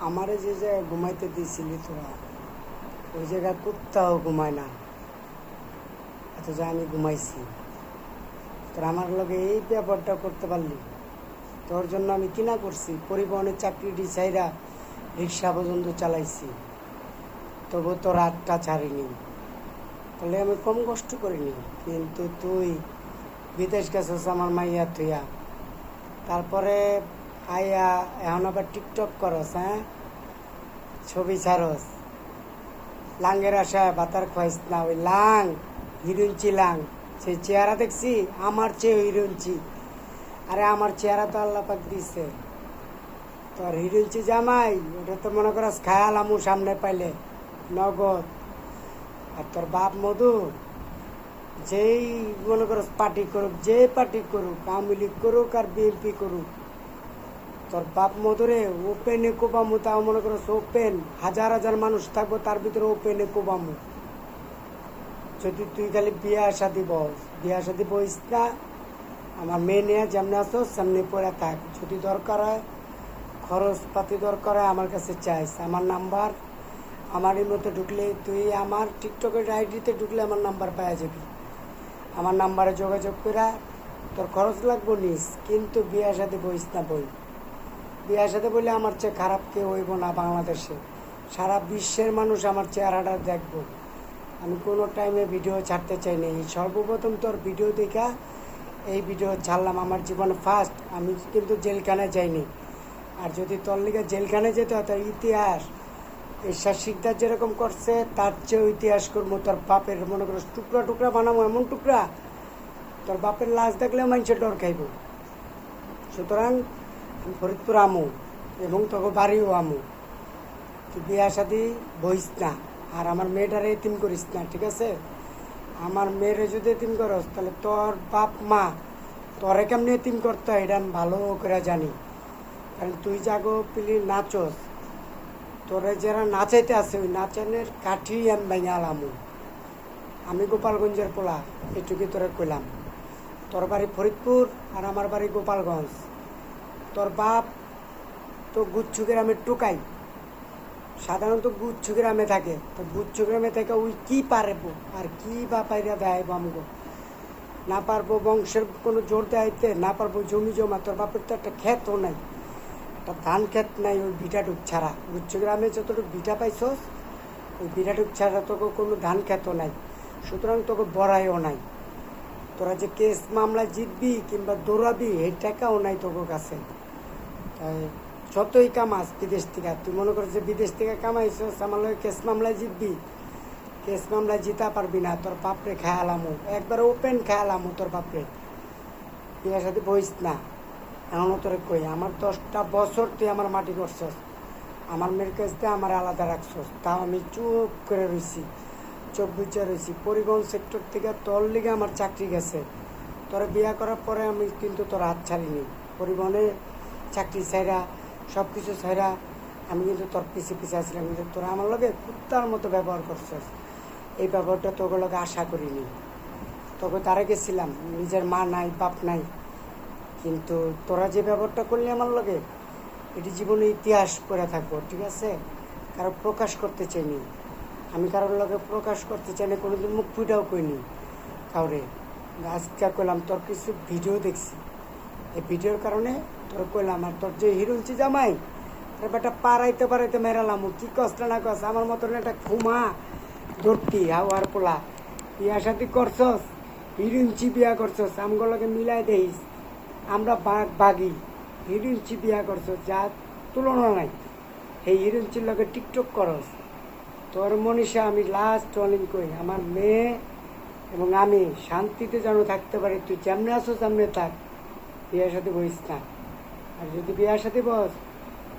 আমারে যে জায়গায় ঘুমাইতে দিয়েছিলি তোরা ওই জায়গায় কুত্তাও ঘুমায় না, অথচ আমি ঘুমাইছি। তোরা আমার লগে এই ব্যাপারটা করতে পারলি, তোর জন্য আমি কিনা করছি, পরিবহনের চাকরিটি ছাইরা রিক্সা পর্যন্ত চালাইছি, তবু তোর হাতটা ছাড়িনি। তাহলে আমি কম কষ্ট করিনি। কিন্তু তুই বিদেশ গেছিস আমার মাইয়া তুইয়া, তারপরে আইয়া এখন আবার টিকটক করস, হ্যাঁ, ছবি ছাড়স, লাঙ্গের আশায় বাতার খোয়াইস না। ওই লাং হিরুঞ্চি লাং, সেই চেহারা দেখছি আমার চেয়ে হিরুঞ্চি। আরে আমার চেহারা তো আল্লাহ পাক দিছে, তোর হিরুঞ্চি জামাই ওটা তো মনে করস খায়াল আমু সামনে পাইলে নগদ। আর তোর বাপ মধু যেই মনে করস পার্টি করুক, যে পার্টি করুক, আওয়ামী লীগ করুক আর বিএনপি করুক, তোর বাপ মধুরে ওপেনে কোবামু। তাও মনে করস ওপেন, হাজার হাজার মানুষ থাকবো তার ভিতরে ওপেনে কোবামু। যদি তুই খালি বিয়া শাদি বস, বিয়া শাদি বইস না, আমার মেয়ে নিয়ে যেমনি আসো সামনে পড়ে থাক। যদি দরকার হয় খরচপাতি দরকার হয় আমার কাছে চাইস। আমার নাম্বার আমারই মতো ঢুকলে তুই আমার টিকটকের আইডিতে ঢুকলে আমার নাম্বার পাওয়া যাবি। আমার নাম্বারে যোগাযোগ করা, তোর খরচ লাগবো নিস, কিন্তু বিয়ার সাথে বইস না। বই বিয়ার সাথে বললে আমার চেয়ে খারাপ কেউ হইব না বাংলাদেশে, সারা বিশ্বের মানুষ আমার চেহারাটা দেখবো। আমি কোনো টাইমে ভিডিও ছাড়তে চাই না। সর্বপ্রথম তোর ভিডিও দেখা এই ভিডিও ছাড়লাম, আমার জীবনে ফার্স্ট। আমি কিন্তু জেলখানায় যাইনি। আর যদি তোর লিগে জেলখানায় যেতে হয় তার ইতিহাস এরশাদ শিকদার যেরকম করছে তার চেয়েও ইতিহাস করবো। তোর বাপের মনে করো টুকরা টুকরা বানাবো, এমন টুকরা তোর বাপের লাশ দেখলে মানুষের ডর খাইব। সুতরাং আমি ফরিদপুর আমু এবং তোকে বাড়িও আমু। তুই বিয়া শাদি বইস না, আর আমার মেয়েটারে এতিম করিস না, ঠিক আছে? আমার মেয়েরে যদি এতিম করস তাহলে তোর বাপ মা তোরে কেমনি এতিম করতে হয় এটা আমি ভালো করে জানি। কারণ তুই যাগো পিলি নাচস, তোরে যারা নাচাইতে আছে ওই নাচানের কাঠি আমি ভাঙালামু। আমি গোপালগঞ্জের পোলা, এটুকুই তোরে কইলাম। তোর বাড়ি ফরিদপুর আর আমার বাড়ি গোপালগঞ্জ। তোর বাপ তো গুচ্ছু গ্রামের টুকাই, সাধারণত গুচ্ছু গ্রামে থাকে। তো গুচ্ছু গ্রামে থেকে ওই কী পারবো আর কী বা পাইরা দেয় আমগো, না পারবো বংশের কোনো জোর দেয়তে, না পারবো জমি জমা। তোর বাপের তো একটা ক্ষেতও নাই, একটা ধান ক্ষেত নাই, ওই বিটাটুক ছাড়া। গুচ্ছু গ্রামে যতটুকু বিটা পাইছস ওই বিটাটুক ছাড়া তোকে কোনো ধান ক্ষেতও নাই। সুতরাং তোকে বড়াইও নাই। তোরা যে কেস মামলায় জিতবি কিংবা দৌড়াবি এই টাকাও নাই তোর কাছে। তাই যতই কামাস বিদেশ থেকে, তুই মনে কর যে বিদেশ থেকে কামাইছস আমার লগে কেস মামলায় জিতবি, কেস মামলায় জিতা পারবি না। তোর বাপরে খেয়ালামো, একবার ওপেন খেয়ালামো তোর বাপরে। বিয়ের সাথে বইস না। এমনও তোরে কই, আমার 10টা বছর তুই আমার মাটি করছস, আমার মেয়ের কাছ থেকে আমার আলাদা রাখছস, তাও আমি চুপ করে রয়েছি, চোখ বুঝে রয়েছি। পরিবহন সেক্টর থেকে তোর লিগে আমার চাকরি গেছে। তোরা বিয়া করার পরে আমি কিন্তু তোর হাত ছাড়িনি। পরিবহনে চাকরি ছাইরা সব কিছু ছাইরা আমি কিন্তু তোর পিছিয়ে পিছিয়ে আসছিলাম, কিন্তু তোরা আমার লগে কুত্তার মতো ব্যবহার করছস। এই ব্যবহারটা তোকে লগে আশা করিনি। তোকে তারা গেছিলাম, নিজের মা নাই বাপ নাই, কিন্তু তোরা যে ব্যবহারটা করলি আমার লগে এটি জীবনে ইতিহাস করে থাকবো, ঠিক আছে? কারো প্রকাশ করতে চাইনি আমি, কারোর লগে প্রকাশ করতে চাই না, কোনোদিন মুখ ফুটাও কইনি কাউরে। আজকে কইলাম তোর কিছু ভিডিও দেখছি, এই ভিডিওর কারণে তোর কইলাম। আর তোর যে হিরুঞ্চি জামাই তার বেটা পারাইতে পারাইতে মেরালাম, কি কষ্ট না কষ্ট। আমার মতন একটা খুমা ধরতি হাওয়ার পোলা বিয়া সাথে করছস, হিরুঞ্চি বিয়া করছস, আমগুলোকে মিলাই দেইস আমরা বাঘ বাঘি। হিরুঞ্চি বিয়া করছস, যা তুলনা নাই। এই হিরুঞ্চির লগে টিকটক করস। তোর মনীষা আমি লাস্ট ওয়ার্নিং কই, আমার মেয়ে এবং আমি শান্তিতে যেন থাকতে পারি। তুই যেমনি আসো তেমনি থাক, বিয়ের সাথে বইস না। আর যদি বিয়ের সাথে বস,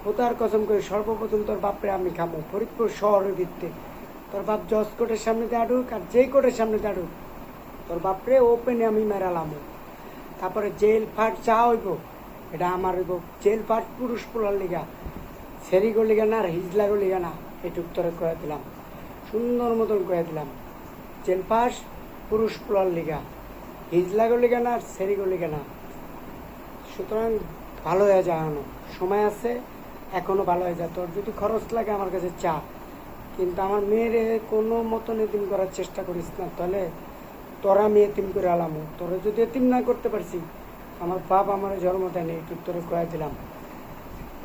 খোদার কসম করে সর্বপ্রথম তোর বাপরে আমি খামো ফরিদপুর শহরের ভিত্তে। তোর বাপ জজ কোর্টের সামনে দাঁড়ুক আর যেই কোর্টের সামনে দাঁড়ুক, তোর বাপরে ওপেনে আমি মেরালামো। তারপরে জেল ফাট চা হইব, এটা আমার হইব। জেল ফাট পুরুষ পোলার লিগা, সেরিগো লিগা না আর হিজলাগো লিগা না, এটুক তোরে কয়ে দিলাম, সুন্দর মতন কয়ে দিলাম। জেল ফাট পুরুষ পোলার লিগা, হিজলাগো লিগা না আর সেরিগো লিগা না। সুতরাং ভালো হয়ে যাওয়ানো সময় আছে, এখনও ভালো হয়ে যায়। তোর যদি খরচ লাগে আমার কাছে চা, কিন্তু আমার মেয়েরে কোনো মতন এতিম করার চেষ্টা করিস না, তাহলে তোরা আমি এতিম করে আলামো। তোরা যদি এতিম না করতে পারছি, আমার বাপ আমার জন্ম দেয়নি, একটু তোরে কয়ে দিলাম।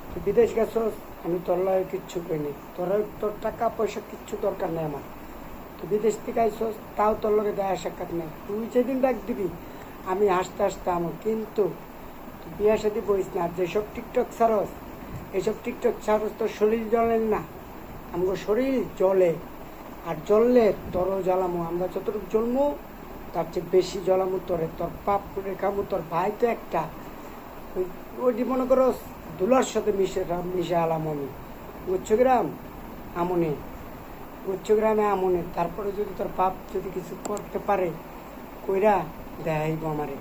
তুই বিদেশ গেছস, আমি তোর লয় কিচ্ছু করিনি, তোর টাকা পয়সা কিচ্ছু দরকার নেই আমার। তুই বিদেশ থেকে আইসস, তাও তোর লগে দেখা সাক্ষাৎ নেই। তুই যেদিন ডাক দিবি আমি হাসতে হাসতে আমো, কিন্তু তুই বিয়া সাথে বইস না। আর যেসব টিকটক ছাড়স, এইসব টিকটক ছাড়স তোর শরীর জ্বলেন না, আমগো শরীর জ্বলে। আর জ্বললে তোরও জ্বালামো, আমরা যতটুকু জ্বলমো তার চেয়ে বেশি জ্বলামো তোরে। তোর পাপ রেখামো, তোর ভাই তো একটা, ওই মনে করো দুলার সাথে মিশে আলাম আমি। গুচ্ছগ্রাম আমনে, গুচ্ছগ্রামে আমনে। তারপরে যদি তোর বাপ যদি কিছু করতে পারে, কইরা দেখাইব আমারে।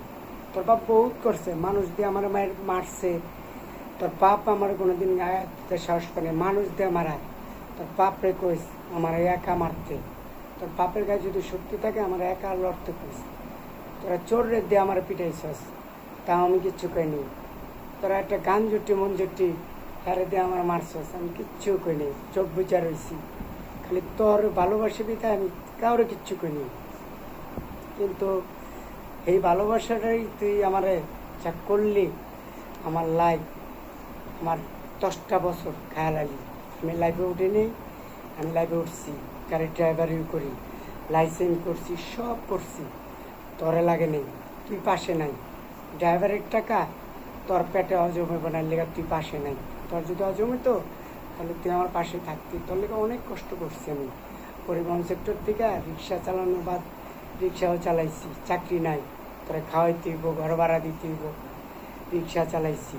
তোর বাপ বহুত করছে, মানুষ দিয়ে আমার মায়ের মারছে। তোর বাপ আমার কোনোদিন গায়ে দিতে সাহস করে, মানুষ দিয়ে মারায়। তোর বাপরে কইস আমার একা মারতে। তোর বাপের গায়ে যদি শক্তি থাকে আমার একা লড়তে কইস। তোরা চোর রে দিয়ে আমার পিটাইছস, তাও আমি কিচ্ছু কইনি। তোরা একটা গান জুটি মন জুটি তারে দিয়ে আমার মারছস, আমি কিচ্ছু কইনি, চোখ বুঝা রয়েছি। খালি তোর ভালোবাসবি তাই আমি কাউরে কিচ্ছু কইনি। কিন্তু এই ভালোবাসাটাই তুই আমারে যা করলি, আমার লাইফ, আমার 10টা বছর খেয়াল আলি। আমি লাইফে উঠিনি, আমি লাইফে উঠছি, গাড়ির ড্রাইভারিও করি, লাইসেন্স করছি, সব করছি। তোরে লাগে নেই, তুই পাশে নাই। ড্রাইভারের টাকা তোর পেটে হজম হবে না, লেগে তুই পাশে নাই। তোর যদি হজম হতো তাহলে তুই আমার পাশে থাকতি। তোর লেগে অনেক কষ্ট করছি আমি, পরিবহন সেক্টর থেকে রিক্সা চালানো বাদ, রিক্সাও চালাইছি, চাকরি নাই, তোরা খাওয়াইতে হইব, ঘর ভাড়া দিতে হইব, রিক্সা চালাইছি,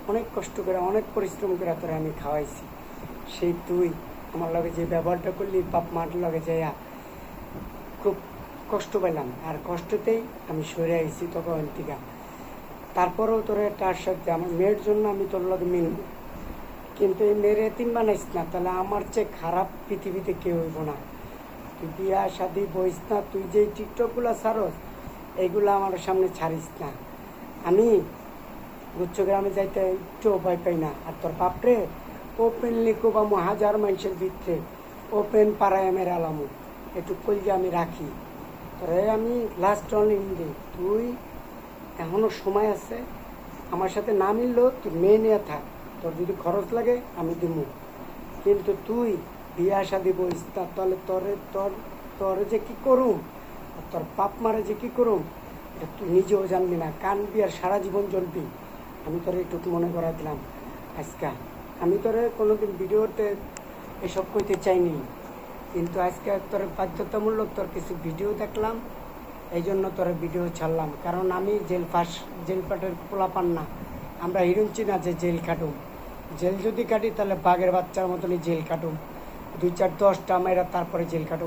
অনেক কষ্ট করে অনেক পরিশ্রম করে তোরা আমি খাওয়াইছি। সেই তুই আমার লগে যে ব্যবহারটা করলি, বাপ মার লগে যাইয়া খুব কষ্ট পেলাম। আর কষ্টতেই আমি সরে আইছি তখন থেকে। তারপরেও তোর তার সাথে আমার মেয়ের জন্য আমি তোর লগে মিলব, কিন্তু এই মেয়ের এতিম বানাইস না, তাহলে আমার চেয়ে খারাপ পৃথিবীতে কেউ হইব না। তুই বিয়া শাদি বইস না, তুই যে টিকটকগুলো ছাড়স এইগুলো আমার সামনে ছাড়িস না। আমি গুচ্ছগ্রামে যাইতে একটু ভয় পাই না। আর তোর বাপরে ওপেনলি কোবামো, হাজার মানুষের ভিতরে ওপেন পাড়ায় আমি আলামো, একটু কলজে আমি রাখি। তোরে আমি লাস্ট অনলি দে, তুই এখনও সময় আছে, আমার সাথে না মিললেও তুই মেয়ে নিয়ে থাক, তোর যদি খরচ লাগে আমি দিব। কিন্তু তুই বিয়া শাদি বইস না, তাহলে তোর যে কী করুম, তোর বাপ মারে যে কী করুম এটা তুই নিজেও জানবি না। কান বিয়ার সারা জীবন জ্বলবি। আমি তোরে একটু মনে করা দিলাম আজকা। আমি তোরে কোনোদিন ভিডিওতে এসব কইতে চাইনি, কিন্তু আজকে তোর বাধ্যতামূলক তোর কিছু ভিডিও দেখলাম, এই জন্য তোর ভিডিও ছাড়লাম। কারণ আমি জেল পাটের পোলাপান না, আমরা হিরুঞ্চি না যে জেল কাটুম। জেল যদি কাটি তাহলে বাঘের বাচ্চার মতনই জেল কাটুম, 2-4-10টা মেয়েরা তারপরে জেল কাটুম।